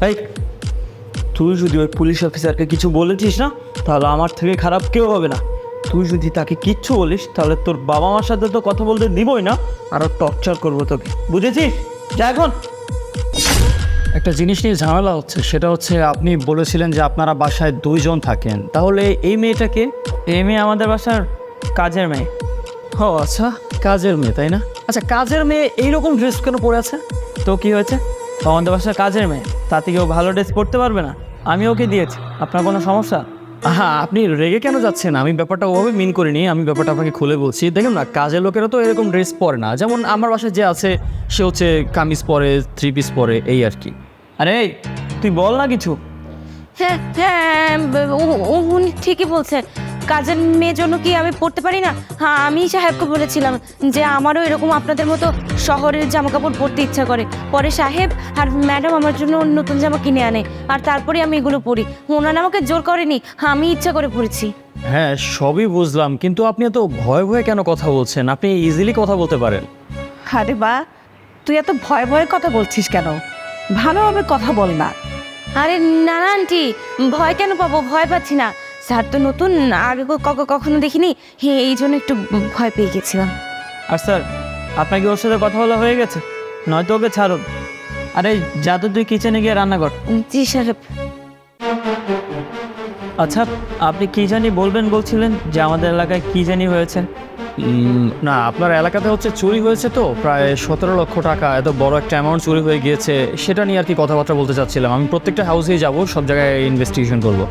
এই তুই যদি ওই পুলিশ অফিসারকে কিছু বলেছিস না, তাহলে আমার থেকে খারাপ কেউ হবে না। তুই যদি তাকে কিচ্ছু বলিস, তাহলে তোর বাবা মার সাথে তো কথা বলতে দিবই না, আরও টর্চার করবো তোকে, বুঝেছিস? যা এখন। একটা জিনিস নিয়ে ঝামেলা হচ্ছে, সেটা হচ্ছে আপনি বলেছিলেন যে আপনারা বাসায় 2 জন থাকেন, তাহলে এই মেয়েটাকে? এই মেয়ে আমাদের বাসার কাজের মেয়ে। ও আচ্ছা, কাজের মেয়ে তাই না? আচ্ছা, কাজের মেয়ে এইরকম ড্রেস কেন পরে আছে? তো কি হয়েছে? ও আমাদের বাসার কাজের মেয়ে, তাতে কেউ ভালো ড্রেস পরতে পারবে না? আমি ওকে দিয়েছি, আপনার কোনো সমস্যা? হ্যাঁ, আপনি রেগে কেন যাচ্ছেন? আমি ব্যাপারটা ওভাবে মিন করিনি, আমি ব্যাপারটা আপনাকে খুলে বলছি। দেখুন না, কাজের লোকেরা তো এরকম ড্রেস পরে না। যেমন আমার বাসায় যে আছে, সে হচ্ছে কামিজ পরে, 3 পিস পরে, এই আর কি। আরে এই, তুই বল না কিছু। হ্যাঁ হ্যাঁ, উনি ঠিকই বলছে। কাজের মেয়ের জন্য কি আমি পড়তে পারি না? হ্যাঁ, আমি সাহেবকে বলেছিলাম যে আমারও এরকম আপনাদের মতো শহরের জামা কাপড় পরতে ইচ্ছা করে। পরে সাহেব আর ম্যাডাম আমার জন্য নতুন জামা কিনে আনে, আর তারপরে আমি এগুলো পরি। ওনারা আমাকে জোর করেনি, আমি ইচ্ছা করে পরেছি। হ্যাঁ, সবই বুঝলাম, কিন্তু আপনি এত ভয়ে ভয়ে কেন কথা বলছেন? আপনি ইজিলি কথা বলতে পারেন। আরে বা, তুই এত ভয়ে ভয়ে কথা বলছিস কেন? ভালোভাবে কথা বল না। আরে না না আন্টি, ভয় কেন পাবো? ভয় পাচ্ছি না। স্যার তো নতুন, আগে কখনো দেখিনি, এই জন্য একটু ভয় পেয়ে গেছিলাম। আর স্যার, আপনার কি ওর সাথে কথা বলা হয়ে গেছে? নয়তো ওকে ছাড়ুন। আরে যা তো, তুই কিচেনে গিয়ে রান্না কর। জি সাহেব। আচ্ছা, আপনি কি জানি বলবেন বলছিলেন যে আমাদের এলাকায় কি জানি হয়েছে? না, আপনার এলাকাতে হচ্ছে চুরি হয়েছে, তো প্রায় 17 লক্ষ টাকা, এত বড় একটা অ্যামাউন্ট চুরি হয়ে গিয়েছে। সেটা নিয়ে আর কি কথাবার্তা বলতে চাচ্ছিলাম। আমি প্রত্যেকটা হাউসেই যাব, সব জায়গায় ইনভেস্টিগেশন করব।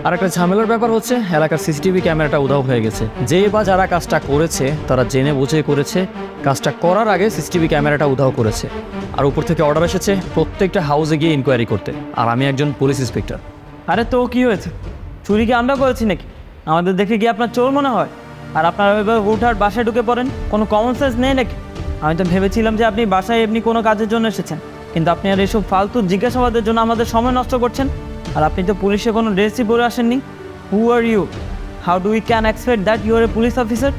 আর একটা ঝামেলার ব্যাপার হচ্ছে, এলাকার সিসিটিভি ক্যামেরাটা উধাও হয়ে গেছে। যে বা যারা কাজটা করেছে, তারা জেনে বুঝে করেছে। কাজটা করার আগে সিসিটিভি ক্যামেরাটা উধাও করেছে। আর উপর থেকে অর্ডার এসেছে প্রত্যেকটা হাউসে গিয়ে ইনকোয়ারি করতে। আর আমি একজন পুলিশ ইন্সপেক্টর। আরে তো কি হয়েছে? চুরি কি আমরা করেছি নাকি? আমাদের দেখে কি আপনার চোর মনে হয়? আর আপনারা এবার হুটহাট বাসায় ঢুকে পড়েন, কোনো কমন সেন্স নেই নাকি? আমি তো ভেবেছিলাম যে আপনি বাসায় এমনি কোনো কাজের জন্য এসেছেন, কিন্তু আপনি আর এসব ফালতু জিজ্ঞাসাবাদের জন্য আমাদের সময় নষ্ট করছেন। আর আপনি তো পুলিশে কোনো ড্রেসই পরে আসেননি। Who are you? How do we can expect that you are a police officer?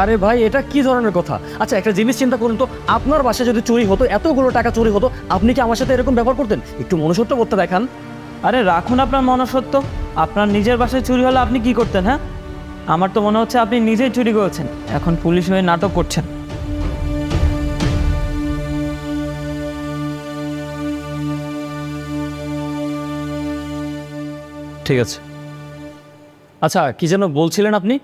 আরে ভাই, এটা কি ধরনের কথা? আচ্ছা, একটা জিনিস চিন্তা করুন তো, আপনার বাসায় যদি চুরি হতো, এতগুলো টাকা চুরি হতো, আপনি কি আমার সাথে এরকম ব্যবহার করতেন? একটু মনুষ্যত্ব করতে দেখান। আরে রাখুন আপনার মনসত্ব। আপনার নিজের বাসায় চুরি হলে আপনি কি করতেন? হ্যাঁ, আমার তো মনে হচ্ছে আপনি নিজেই চুরি করেছেন, এখন পুলিশ হয়ে নাটক করছেন। ঠিক আছে। আচ্ছা, কি যেন বলছিলেন আপনি?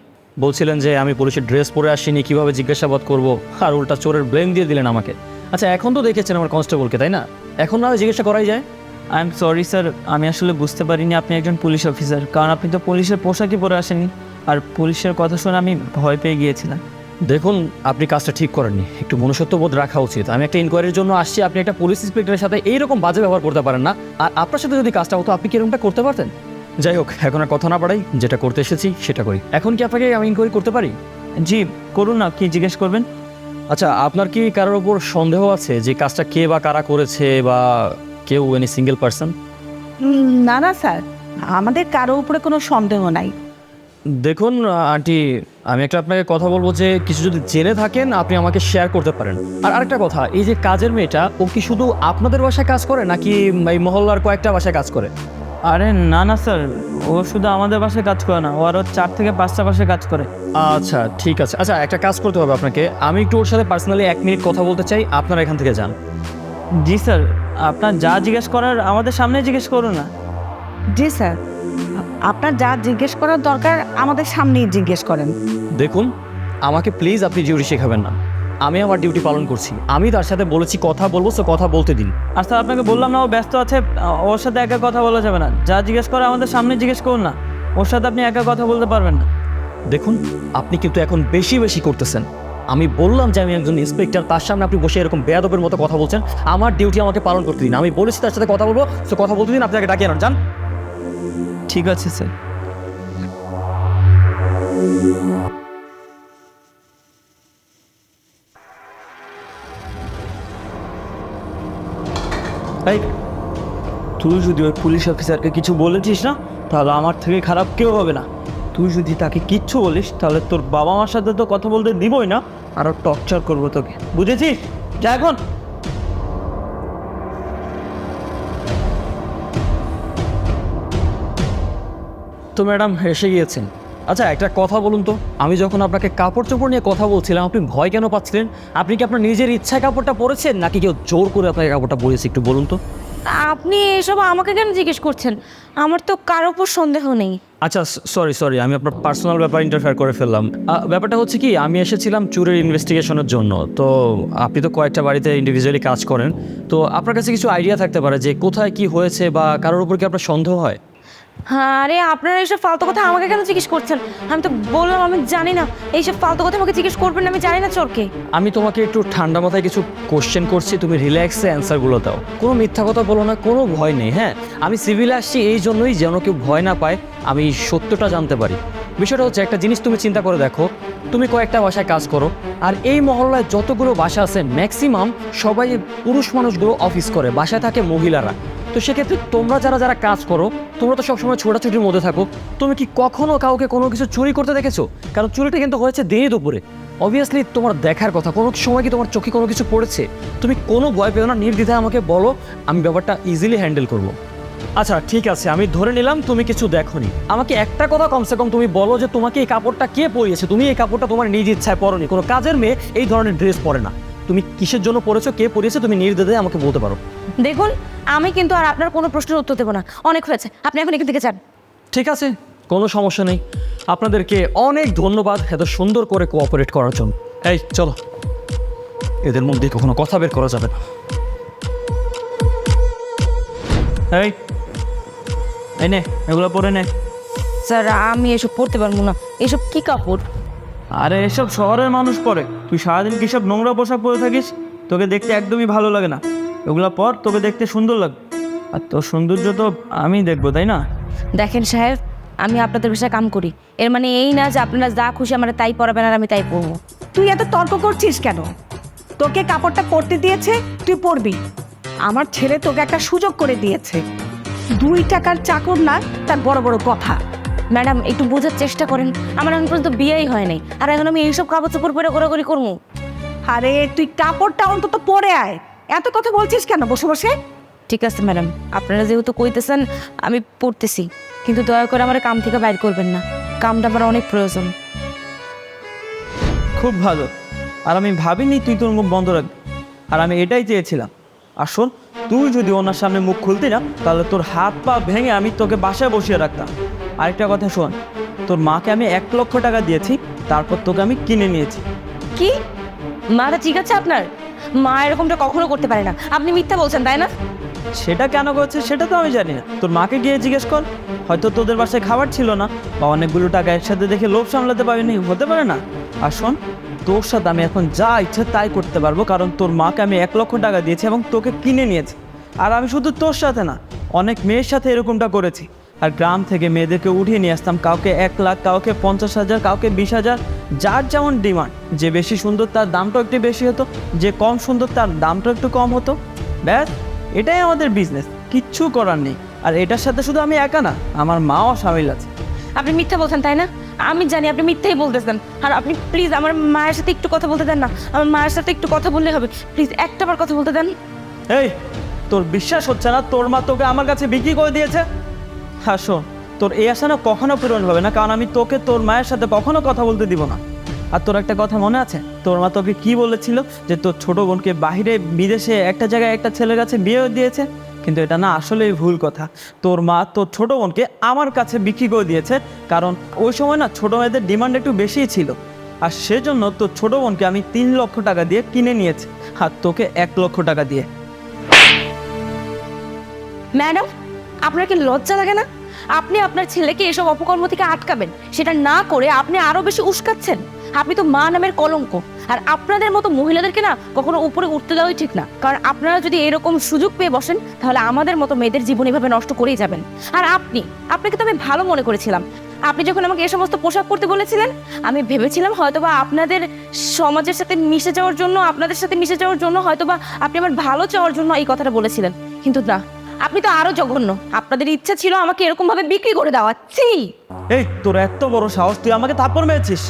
বলছিলেন যে আমি পুলিশের ড্রেস পরে আসিনি, কিভাবে জিজ্ঞাসাবাদ করব, আর উল্টা চোরের ব্লেম দিয়ে দিলেন আমাকে। আচ্ছা, এখন তো দেখেছেন আমার কনস্টেবলকে, তাই না? এখন না জিজ্ঞাসা করাই যায়। আই এম সরি স্যার, আমি আসলে বুঝতে পারিনি আপনি একজন পুলিশ অফিসার, কারণ আপনি তো পুলিশের পোশাকই পরে আসেননি। আর পুলিশের কথা শুনে আমি ভয় পেয়ে গিয়েছিলাম। দেখুন, আপনি কাজটা ঠিক করেননি, একটু মনুষ্যত্ববোধ রাখা উচিত। আমি একটা ইনকোয়ারির জন্য আসছি, আপনি একটা পুলিশ ইন্সপেক্টরের সাথে এইরকম বাজে ব্যবহার করতে পারেন না। আর আপনার সাথে যদি কাজটা হতো, আপনি কি এরকমটা করতে পারতেন? যাই হোক, এখন আর কথা না বাড়াই, যেটা করতে এসেছি সেটা করি। এখন কি আপনাকে আমি ইনকোয়ারি করতে পারি? জি করুন না, কি জিজ্ঞেস করবেন? আচ্ছা, আপনার কি কারোর ওপর সন্দেহ আছে যে কাজটা কে বা কারা করেছে, বা কেউ এনি সিঙ্গেল পার্সন? না না স্যার, আমাদের কারো উপরে কোনো সন্দেহ নাই। দেখুন আন্টি, আমি একটা আপনাকে কথা বলবো যে কিছু যদি জেনে থাকেন, আপনি আমাকে শেয়ার করতে পারেন। আর আরেকটা কথা, এই যে কাজের মেয়েটা, ও কি শুধু আপনাদের বাসায় কাজ করে, নাকি এই মহল্লার কয়েকটা বাসায় কাজ করে? আরে না না স্যার, ও শুধু আমাদের বাসায় কাজ করে না, ও আরও 4 থেকে 5টা বাসায় কাজ করে। আচ্ছা ঠিক আছে। আচ্ছা, একটা কাজ করতে হবে আপনাকে, আমি একটু ওর সাথে পার্সোনালি 1 মিনিট কথা বলতে চাই, আপনারা এখান থেকে যান। জি স্যার, আপনার যা জিজ্ঞেস করার আমাদের সামনে জিজ্ঞেস করুন না। জি স্যার, আপনার যা জিজ্ঞেস করার দরকার আমাদের সামনেই জিজ্ঞেস করেন। দেখুন, আমাকে প্লিজ আপনি ডিউটি শেখাবেন না। আমি আমার ডিউটি পালন করছি, আমি তার সাথে বলেছি কথা বলবো, সো কথা বলতে দিন। আর স্যার, আপনাকে বললাম না ও ব্যস্ত আছে, ওর সাথে একা কথা বলা যাবে না। যা জিজ্ঞেস করে আমাদের সামনে জিজ্ঞেস করুন না, ওর সাথে আপনি একা কথা বলতে পারবেন না। দেখুন, আপনি কিন্তু এখন বেশি বেশি করতেছেন। আমি বললাম যে আমি একজন ইন্সপেক্টর, তার সামনে আপনি বসে এরকম বেয়াদবের মতো কথা বলছেন। আমার ডিউটি আমাকে পালন করতে দিন। আমি বলেছি তার সাথে কথা বলবো, সো কথা বলতে দিন। আপনাকে ডাকিয়ে আনান, যান। ঠিক আছে স্যার। এই, তুই যদি ওই পুলিশ অফিসারকে কিছু বলেছিস না, তাহলে আমার থেকে খারাপ কেউ হবে না। তুই যদি তাকে কিচ্ছু বলিস, তাহলে তোর বাবা মার সাথে তো কথা বলতে দিবই না, আরও টর্চার করবো তোকে, বুঝেছিস? যা এখন। তো ম্যাডাম এসে গিয়েছেন। আচ্ছা একটা কথা বলুন তো, আমি যখন আপনাকে কাপড় চোপড় নিয়ে কথা বলছিলাম আপনি ভয় কেন পাচ্ছিলেন? আপনি কি আপনার নিজের ইচ্ছায় কাপড়টা পরেছেন নাকি কেউ জোর করে আপনাকে কাপড়টা পরিয়েছে, একটু বলুন তো। আপনি এসব আমাকে কেন জিজ্ঞেস করছেন? আমার তো কারোর উপর সন্দেহ নেই। আচ্ছা সরি, আমি আপনার পার্সোনাল ব্যাপার ইন্টারফেয়ার করে ফেললাম। ব্যাপারটা হচ্ছে কি, আমি এসেছিলাম চুরির ইনভেস্টিগেশনের জন্য। তো আপনি তো কয়েকটা বাড়িতে ইন্ডিভিজুয়ালি কাজ করেন, তো আপনার কাছে কিছু আইডিয়া থাকতে পারে যে কোথায় কি হয়েছে বা কারোর উপর কি আপনার সন্দেহ হয়? আরে আপনারা এইসব ফালতু কথা আমাকে কেন জিজ্ঞেস করছেন? আমি তো বললাম আমি জানি না। এইসব ফালতু কথা আমাকে জিজ্ঞেস করবেন না, আমি জানি না চোরকে। আমি তোমাকে একটু ঠান্ডা মাথায় কিছু কোশ্চেন করছি, তুমি রিল্যাক্সে অ্যান্সারগুলো দাও। কোনো মিথ্যা কথা বলো না, কোনো ভয় নেই। হ্যাঁ, আমি সিভিলে আসছি এই জন্যই যেন কেউ ভয় না পায়, আমি সত্যটা জানতে পারি। বিষয়টা হচ্ছে, একটা জিনিস তুমি চিন্তা করে দেখো, তুমি কয়েকটা বাসায় কাজ করো, আর এই মহল্লায় যতগুলো বাসা আছে ম্যাক্সিমাম সবাই পুরুষ মানুষগুলো অফিস করে, বাসায় থাকে মহিলারা। তো সেক্ষেত্রে তোমরা যারা কাজ করো, তোমরা তো সবসময় ছোটাছুটির মধ্যে থাকো। তুমি কি কখনো কাউকে কোনো কিছু চুরি করতে দেখেছো? কারণ চুরিটা কিন্তু হয়েছে দিনে দুপুরে। অবভিয়াসলি তোমার দেখার কথা, কোনো সময় কি তোমার চোখে কোনো কিছু পড়েছে? তুমি কোনো ভয় পেও না, নির্দ্বিধায় আমাকে বলো, আমি ব্যাপারটা ইজিলি হ্যান্ডেল করবো। আচ্ছা ঠিক আছে, আমি ধরে নিলাম তুমি কিছু দেখোনি। আমাকে একটা কথা কমসে কম তুমি বলো যে তোমাকে এই কাপড়টা কে পরিয়েছে? তুমি এই কাপড়টা তোমার নিজ ইচ্ছায় পরোনি, কোনো কাজের মেয়ে এই ধরনের ড্রেস পরে না। তুমি কিসের জন্য পরেছো, কে পরিয়েছে, তুমি নির্দ্বিধায় আমাকে বলতে পারো। দেখুন, আমি কিন্তু আর আপনার কোনো প্রশ্নের উত্তর দেবো না। অনেক হয়েছে, আপনি এখন এখান থেকে যান। ঠিক আছে, কোনো সমস্যা নেই। আপনাদেরকে অনেক ধন্যবাদ এত সুন্দর করে কোঅপারেট করার জন্য। এই চলো, এদের মধ্যে কখনো কথা বের করা যাবে না। এই এই নে, এগুলো পরে নে। স্যার, আমি এসব পড়তে পারবো না। এসব কি কাপড়? আরে এসব শহরের মানুষ পরে, তুই সারাদিন কি সব নোংরা পোশাক পরে থাকিস? তোকে দেখতে একদমই ভালো লাগে না। এগুলো পর, তোকে দেখতে সুন্দর লাগবে। আর তোর সৌন্দর্য তো আমি দেখবো, তাই না? দেখেন সাহেব, আমি আপনাদের বিষয়ে কাম করি, এর মানে এই না যে আপনারা যা খুশি আমার তাই পরাবেন আর আমি তাই পরবো। তুই এত তর্ক করছিস কেন? তোকে কাপড়টা পরতে দিয়েছে, তুই পরবি। আমার ছেলে তোকে একটা সুযোগ করে দিয়েছে। 2 টাকার চাকর না, তার বড় বড় কথা। ম্যাডাম, একটু বোঝার চেষ্টা করেন। আমার এখন পর্যন্ত বিয়েই হয় নাই, আর এখন আমি এইসব কাপড় চোপড় পরে ঘোরাঘুরি করবো? আরে তুই কাপড়টা অন্তত পরে আয়, এত কথা বলছিস কেন বসে বসে? ঠিক আছে ম্যাডাম, আপনারা যেহেতু কইতেছেন আমি পড়তেছি, কিন্তু দয়া করে আমার কাম থেকে বাইর করবেন না। কামটা আমার অনেক প্রয়োজন। খুব ভালো। আর আমি ভাবিনি তুই তোর মুখ বন্ধ রাখবি, আর আমি এটাই চেয়েছিলাম। আর শোন, তুই যদি ওনার সামনে মুখ খুলতি না, তাহলে তোর হাত পা ভেঙে আমি তোকে বাসায় বসিয়ে রাখতাম। আরেকটা কথা শোন, তোর মাকে আমি 1 লক্ষ টাকা দিয়েছি, তারপর তোকে আমি কিনে নিয়েছি। কি? মাটা ঠিক আছে আপনার? মা এরকমটা কখনো করতে পারে না। আপনি মিথ্যা বলছেন, তাই না? সেটা কেন করছে সেটা তো আমি জানি না, তোর মাকে গিয়ে জিজ্ঞেস কর। হয়তো তোদের বাসায় খাবার ছিল না, বা অনেকগুলো টাকা একসাথে দেখে লোভ সামলাতে পারিনি, হতে পারে না। আর শোন, তোর সাথে আমি এখন যা ইচ্ছে তাই করতে পারবো, কারণ তোর মাকে আমি 1 লক্ষ টাকা দিয়েছি এবং তোকে কিনে নিয়েছি। আর আমি শুধু তোর সাথে না, অনেক মেয়ের সাথে এরকমটা করেছি। আর গ্রাম থেকে মেয়েদেরকে উঠিয়ে নিয়ে আসতাম, কাউকে 1 লাখ, কাউকে 50,000, কাউকে 20,000, যার যেমন ডিমান্ড। যে বেশি সুন্দর তার দামটা একটু বেশি হতো, যে কম সুন্দর তার দামটা একটু কম হতো। ব্যাস, এটাই আমাদের বিজনেস, কিচ্ছু করার নেই। আর এটার সাথে শুধু আমি একা না, আমার মাও সামিল আছে। আপনি মিথ্যা বলছেন, তাই না? আমি জানি আপনি মিথ্যাই বলতেছেন। আর আপনি প্লিজ আমার মায়ের সাথে একটু কথা বলতে দেন না। আমার মায়ের সাথে একটু কথা বললে হবে, প্লিজ একটাবার কথা বলতে দেন। এই, তোর বিশ্বাস হচ্ছে না তোর মা তোকে আমার কাছে বিক্রি করে দিয়েছে? হ্যাঁ শোন, তোর এই আশা না কখনো পূরণ হবে না, কারণ আমি তোকে তোর মায়ের সাথে কখনো কথা বলতে দিব না। আর তোর একটা কথা মনে আছে, তোর মা তোকে কি বলেছিল? যে তোর ছোট বোনকে বাইরে বিদেশে একটা জায়গায় একটা ছেলের কাছে বিয়ে দিয়েছে। কিন্তু এটা না আসলেই ভুল কথা। তোর মা তোর ছোট বোনকে আমার কাছে বিক্রি করে দিয়েছে, কারণ ওই সময় না ছোটো মেয়েদের ডিমান্ড একটু বেশিই ছিল। আর সেজন্য তোর ছোট বোনকে আমি 3 লক্ষ টাকা দিয়ে কিনে নিয়েছি, আর তোকে 1 লক্ষ টাকা দিয়ে। ম্যাডাম, আপনার কি লজ্জা লাগে না? আপনি আপনার ছেলেকে এসব অপকর্ম থেকে আটকাবেন, সেটা না করে আপনি আরো বেশি উস্কাচ্ছেন। আপনি তো মা নামের কলঙ্ক। আর আপনাদের মতো মহিলাদেরকে না কখনো উপরে উঠতে দেওয়াই ঠিক না, কারণ আপনারা যদি এরকম সুযোগ পেয়ে বসেন তাহলে আমাদের মতো মেয়েদের জীবন এভাবে নষ্ট করেই যাবেন। আর আপনাকে তো আমি ভালো মনে করেছিলাম। আপনি যখন আমাকে এই সমস্ত পোশাক পরতে বলেছিলেন, আমি ভেবেছিলাম হয়তোবা আপনাদের সমাজের সাথে মিশে যাওয়ার জন্য, আপনাদের সাথে মিশে যাওয়ার জন্য হয়তোবা আপনি আমার ভালো চাওয়ার জন্য এই কথাটা বলেছিলেন। কিন্তু না, আপনি তো আরো জঘন্য। আপনাদের ইচ্ছা ছিল আমাকে এরকম ভাবে বিক্রি করে দেওয়া। ছি! এই, তোর এত বড় সাহস, তুই আমাকে থাপ্পড় মেরেছিস?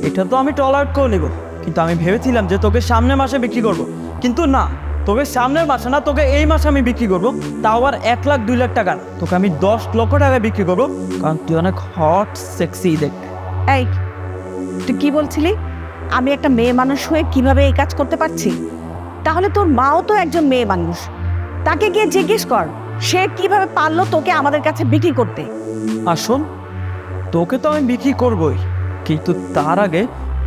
এটা তো আমি টলারেট করে নিব, কিন্তু আমি ভেবেছিলাম যে তোকে সামনের মাসে বিক্রি করব। কিন্তু না, তোকে সামনের মাসে না, তোকে এই মাসে আমি বিক্রি করবো, তাও আবার 1 লাখ 2 লাখ টাকা না। তোকে আমি 10 লক্ষ টাকায় বিক্রি করবো, কারণ তুই অনেক হট সেক্সি দেখ। এই তুই কি বলছিলি? আমি একটা মেয়ে মানুষ হয়ে কিভাবে এই কাজ করতে পারছি? তাহলে তোর মাও তো একজন মেয়ে মানুষ, তাকে গিয়ে জিজ্ঞেস কর সে কিভাবে পারলো তোকে আমাদের কাছে বিক্রি করতে। আর শোন, তোকে তো আমি বিক্রি করবই, কিন্তু তার আগে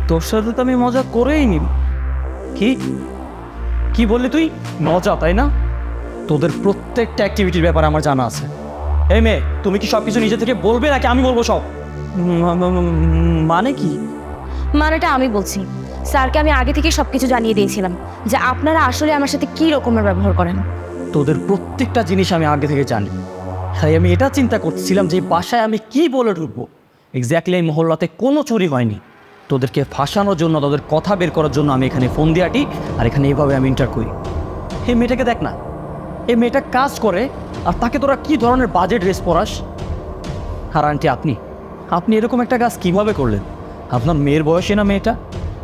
তোর সাথে তো আমি মজা করেই নিব। কি কি বললি তুই? মজা, তাই না? তোদের প্রত্যেকটা অ্যাক্টিভিটির ব্যাপারে আমার জানা আছে। এই মেয়ে, তুমি কি সব কিছু নিজে থেকে বলবে নাকি আমি বলবো সব? মানে কি? মানেটা আমি বলছি। স্যারকে আমি আগে থেকে সব কিছু জানিয়ে দিয়েছিলাম যে আপনারা আসলে আমার সাথে কী রকমের ব্যবহার করেন। তোদের প্রত্যেকটা জিনিস আমি আগে থেকে জানি। তাই আমি এটা চিন্তা করছিলাম যে এই বাসায় আমি কি বলে ঢুকবো। এক্স্যাক্টলি এই মহল্লাতে কোনো চুরি হয়নি। তোদেরকে ফাঁসানোর জন্য, তোদের কথা বের করার জন্য আমি এখানে ফোন দিয়ে আটি, আর এখানে এইভাবে আমি ইন্টার করি। এই মেয়েটাকে দেখ না, এই মেয়েটা কাজ করে আর তাকে তোরা কি ধরনের বাজে ড্রেস পরাস। আর আন্টি, আপনি এরকম একটা কাজ কিভাবে করলেন? আপনার মেয়ের বয়সে না মেয়েটা?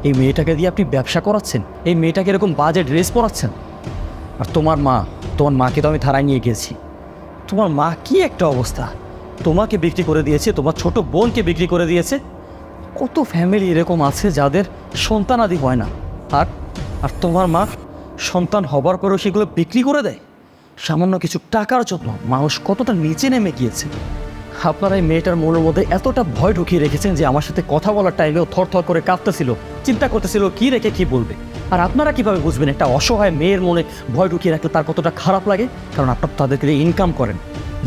এই মেয়েটাকে দিয়ে আপনি ব্যবসা করাচ্ছেন, এই মেয়েটাকে এরকম বাজে ড্রেস পরাচ্ছেন। আর তোমার মাকে তো আমি থানায় নিয়ে গেছি। তোমার মা কি একটা অবস্থা, তোমাকে বিক্রি করে দিয়েছে, তোমার ছোট বোনকে বিক্রি করে দিয়েছে। কত ফ্যামিলি এরকম আছে যাদের সন্তানাদি হয় না, আর আর তোমার মা সন্তান হবার পরেও সেগুলো বিক্রি করে দেয় সামান্য কিছু টাকার জন্য। মানুষ কতটা নিচে নেমে গিয়েছে। আপনারা এই মেয়েটার মনের মধ্যে এতটা ভয় ঢুকিয়ে রেখেছেন যে আমার সাথে কথা বলার টাইমেও থরথর করে কাঁপতেছিল, চিন্তা করতেছিল কি রেখে কি বলবে। আর আপনারা কিভাবে বুঝবেন একটা অসহায় মেয়ের মনে ভয় ঢুকিয়ে রাখলে তার কতটা খারাপ লাগে? কারণ আপনারা তাদেরকে দিয়ে ইনকাম করেন।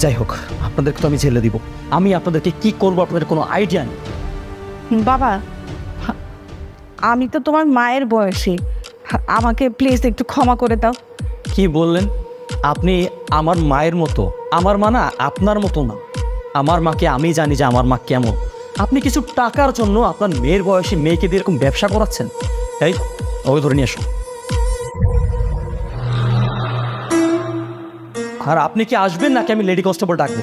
যাই হোক, আপনাদেরকে তো আমি জেলে দিব। আমি আপনাদেরকে কি করবো আপনাদের কোনো আইডিয়া নেই। বাবা, আমি তো তোমার মায়ের বয়সী, আমাকে প্লিজ একটু ক্ষমা করে দাও। কি বললেন? আপনি আমার মায়ের মতো? আমার মা না আপনার মতো না। আমার মাকে আমি জানি যে আমার মা কেমন। আপনি কিছু টাকার জন্য আপনার মেয়ের বয়সী মেয়েকে দিয়ে এরকম ব্যবসা করাচ্ছেন। এই, ওই ধরে নিয়ে এসো। আর আপনি কি আসবেন নাকি আমি লেডি কনস্টেবল ডাকবো?